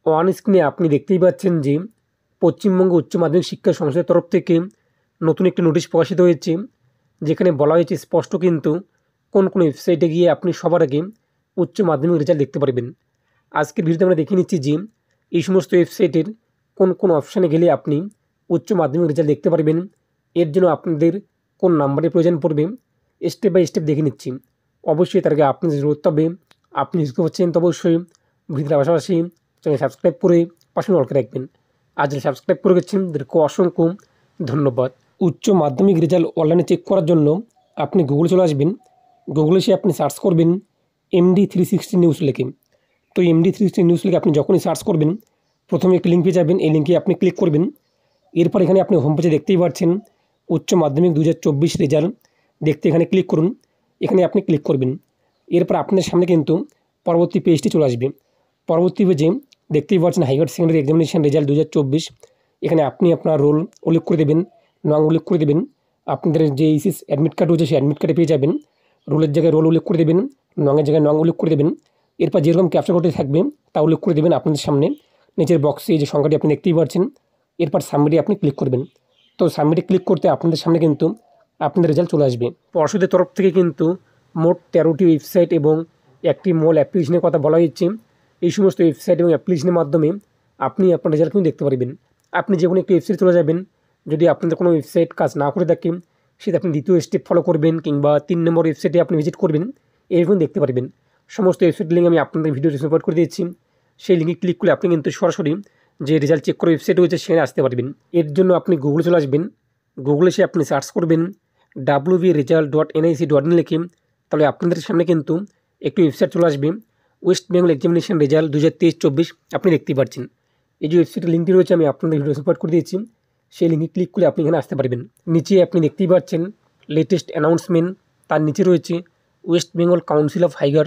On স্ক্রিনে আপনি দেখতেই পাচ্ছেন যে পশ্চিমবঙ্গ উচ্চ মাধ্যমিক শিক্ষা সংসদের তরফ থেকে নতুন একটি নোটিশ প্রকাশিত হয়েছে, যেখানে বলা হয়েছে স্পষ্ট কিন্তু কোন কোন ওয়েবসাইটে গিয়ে আপনি সবার আগে উচ্চ মাধ্যমিক রেজাল্ট দেখতে পারবেন। আজকের ভিডিওতে আমরা দেখে নিচ্ছি যে এই সমস্ত ওয়েবসাইটের কোন কোন অপশানে গেলে আপনি উচ্চ মাধ্যমিক রেজাল্ট দেখতে পারবেন। এর জন্য আপনাদের কোন নাম্বারের প্রয়োজন পড়বে স্টেপ বাই স্টেপ দেখে নিচ্ছি। অবশ্যই তার আগে আপনি যদি করতে হবে, আপনি বুঝতে পারছেন তো অবশ্যই ভিডিওর পাশাপাশি চ্যানেল সাবস্ক্রাইব করে পাশে অল করে রাখবেন। আর যারা সাবস্ক্রাইব করে গেছেন তাদেরকে অসংখ্য ধন্যবাদ। উচ্চ মাধ্যমিক রেজাল্ট অনলাইনে চেক করার জন্য আপনি গুগলে চলে আসবেন। গুগলে এসে আপনি সার্চ করবেন MD360 নিউজ লিখে। তো MD360 নিউজ লিখে আপনি যখনই সার্চ করবেন প্রথমে একটি লিঙ্ক পেয়ে যাবেন। এই লিঙ্কে আপনি ক্লিক করবেন। এরপর এখানে আপনি হোম পেজে দেখতেই পাচ্ছেন উচ্চ মাধ্যমিক 2024 রেজাল্ট দেখতে এখানে ক্লিক করুন। এখানে আপনি ক্লিক করবেন। এরপর আপনার সামনে কিন্তু পরবর্তী পেজটি চলে আসবে। পরবর্তী পেজে দেখতেই পাচ্ছেন হাইয়ার সেকেন্ডারি এক্সামিনেশন রেজাল্ট 2024। এখানে আপনি আপনার রোল উল্লেখ করে দেবেন, নং উল্লেখ করে দেবেন। আপনাদের যে এইচএস অ্যাডমিট কার্ড রয়েছে সেই অ্যাডমিট কার্ডে পেয়ে যাবেন। রোলের জায়গায় রোল উল্লেখ করে দেবেন, নংয়ের জায়গায় নং উল্লেখ করে দেবেন। এরপর যেরকম ক্যাপচার কোডটি থাকবে তা উল্লেখ করে দেবেন আপনাদের সামনে। নিচের বক্সে যে সংখ্যাটি আপনি দেখতেই পাচ্ছেন। এরপর সাবমিটে আপনি ক্লিক করবেন। তো সাবমিটে ক্লিক করতে আপনাদের সামনে কিন্তু আপনাদের রেজাল্ট চলে আসবে। পর্ষদের তরফ থেকে কিন্তু মোট 13টি ওয়েবসাইট এবং একটি মূল অ্যাপ্লিকেশনের কথা বলা হয়েছে। এই সমস্ত ওয়েবসাইট এবং অ্যাপ্লিকেশনের মাধ্যমে আপনি আপনার রেজাল্ট কিন্তু দেখতে পারবেন। আপনি যে কোনো একটি ওয়েবসাইট চলে যাবেন। যদি আপনাদের কোনো ওয়েবসাইট কাজ না করে থাকে সেটা আপনি দ্বিতীয় স্টেপ ফলো করবেন, কিংবা 3 নম্বর ওয়েবসাইটে আপনি ভিজিট করবেন, এরকম দেখতে পারবেন। সমস্ত ওয়েবসাইট লিঙ্ক আমি আপনাদের ভিডিও রিপোর্ট করে দিয়েছি। সেই লিঙ্কে ক্লিক করলে আপনি কিন্তু সরাসরি যে রেজাল্ট চেক করা ওয়েবসাইট রয়েছে সেখানে আসতে পারবেন। এর জন্য আপনি গুগলে চলে আসবেন। গুগলে এসে আপনি সার্চ করবেন wvresult.nic.in লিখে। তাহলে আপনাদের সামনে কিন্তু একটি ওয়েবসাইট চলে আসবে, ওয়েস্ট বেঙ্গল এক্সামিনেশন রেজাল্ট 2023-24। আপনি দেখতেই পাচ্ছেন এই যে ওয়েবসাইটের লিঙ্কটি রয়েছে আমি আপনাদের ভিডিও সাপোর্ট করে দিয়েছি। সেই লিঙ্কে ক্লিক করলে আপনি এখানে আসতে পারবেন। নিচে আপনি দেখতেই পাচ্ছেন লেটেস্ট অ্যানাউন্সমেন্ট, তার নিচে রয়েছে West Bengal council of hire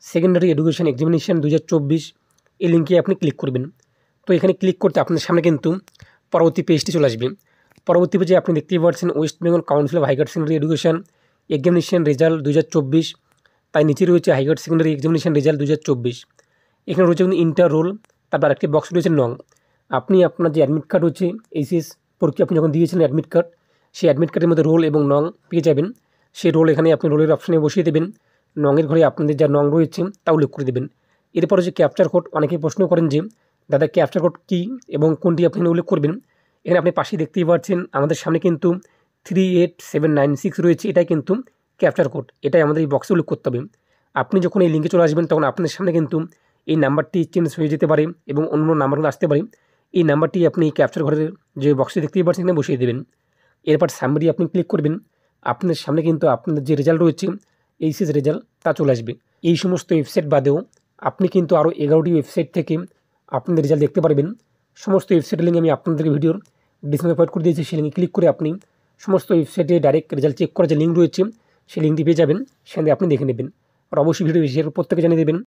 secondary education examination 2024। এই লিঙ্কে আপনি ক্লিক করবেন। তো এখানে ক্লিক করতে আপনার সামনে কিন্তু পরবর্তী পেজটি চলে আসবে। পরবর্তী পেজে আপনি দেখতেই পাচ্ছেন West Bengal council of hire secondary education examination result 2024। তাই নিচে রয়েছে হাইয়ার সেকেন্ডারি এক্সামিনেশন রেজাল্ট 2024। এখানে রয়েছে কিন্তু ইন্টার রোল, তারপর একটি বক্স রয়েছে নং। আপনি আপনার যে অ্যাডমিট কার্ড রয়েছে এইচএস পরীক্ষা আপনি যখন দিয়েছিলেন অ্যাডমিট কার্ড, সেই অ্যাডমিট কার্ডের মধ্যে রোল এবং নং পেয়ে যাবেন। সেই রোল এখানে আপনি রোলের অপশানে বসিয়ে দেবেন। নংয়ের ঘরে আপনাদের যা নং রয়েছে তা উল্লেখ করে দেবেন। এরপর হচ্ছে ক্যাপচার কোড। অনেকেই প্রশ্ন করেন যে দাদা ক্যাপচার কোড কী এবং কোনটি আপনি উল্লেখ করবেন। এখানে আপনি পাশে দেখতেই পাচ্ছেন আমাদের সামনে কিন্তু 38796 রয়েছে। এটাই কিন্তু ক্যাপচার কোড, এটাই আমাদের এই বক্সে উল্লেখ করতে হবে। আপনি যখন এই লিঙ্কে চলে আসবেন তখন আপনার সামনে কিন্তু এই নাম্বারটি চেঞ্জ হয়ে যেতে পারে এবং অন্য নাম্বারগুলো আসতে পারে। এই নাম্বারটি আপনি ক্যাপচার ঘরের যে বক্সে দেখতেই পাচ্ছেন এখানে বসিয়ে দেবেন। এরপর সাবমিটে আপনি ক্লিক করবেন। আপনার সামনে কিন্তু আপনার যে রেজাল্ট রয়েছে এইচএস রেজাল্ট তা চলে আসবে। এই সমস্ত ওয়েবসাইট বাদেও আপনি কিন্তু আরও 11টি ওয়েবসাইট থেকে আপনাদের রেজাল্ট দেখতে পারবেন। সমস্ত ওয়েবসাইটের লিঙ্ক আমি আপনাদেরকে ভিডিওর ডিসক্রিপশনে প্রোভাইড করে দিয়েছি। সেই লিঙ্কে ক্লিক করে আপনি সমস্ত ওয়েবসাইটে ডাইরেক্ট রেজাল্ট চেক করার যে লিঙ্ক রয়েছে সেই লিঙ্কটি পেয়ে যাবেন। সেখানে আপনি দেখে নেবেন। আর অবশ্যই ভিডিও শেয়ার প্রত্যেকে জানিয়ে দেবেন।